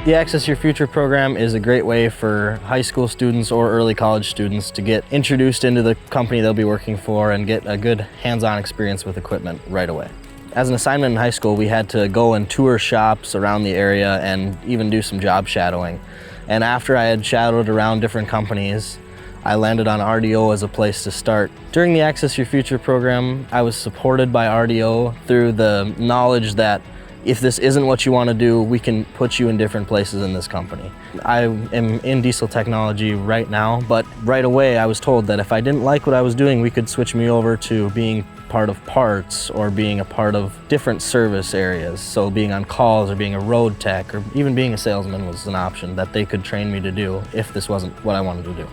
The Access Your Future program is a great way for high school students or early college students to get introduced into the company they'll be working for and get a good hands-on experience with equipment right away. As an assignment in high school, we had to go and tour shops around the area and even do some job shadowing. And after I had shadowed around different companies, I landed on RDO as a place to start. During the Access Your Future program, I was supported by RDO through the knowledge that if this isn't what you want to do, we can put you in different places in this company. I am in diesel technology right now, but right away I was told that if I didn't like what I was doing, we could switch me over to being part of parts or being a part of different service areas. So being on calls or being a road tech or even being a salesman was an option that they could train me to do if this wasn't what I wanted to do.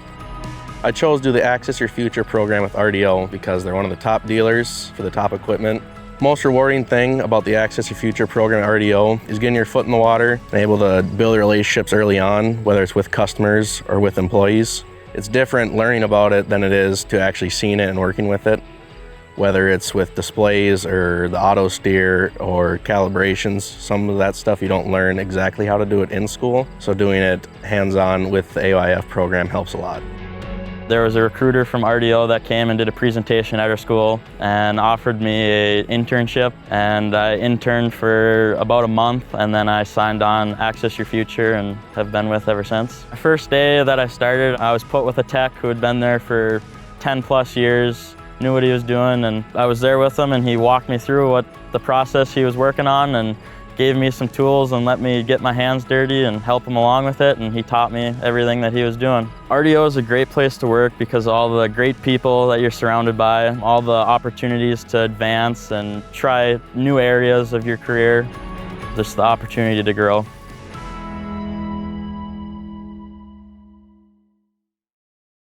I chose to do the Access Your Future program with RDO because they're one of the top dealers for the top equipment. Most rewarding thing about the Access Your Future program at RDO is getting your foot in the water and able to build relationships early on, whether it's with customers or with employees. It's different learning about it than it is to actually seeing it and working with it, whether it's with displays or the auto steer or calibrations. Some of that stuff you don't learn exactly how to do it in school, so doing it hands-on with the AYF program helps a lot. There was a recruiter from RDO that came and did a presentation at our school and offered me an internship, and I interned for about a month, and then I signed on Access Your Future and have been with ever since. The first day that I started, I was put with a tech who had been there for 10 plus years, knew what he was doing, and I was there with him and he walked me through what the process he was working on and gave me some tools and let me get my hands dirty and help him along with it, and he taught me everything that he was doing. RDO is a great place to work because of all the great people that you're surrounded by, all the opportunities to advance and try new areas of your career, just the opportunity to grow.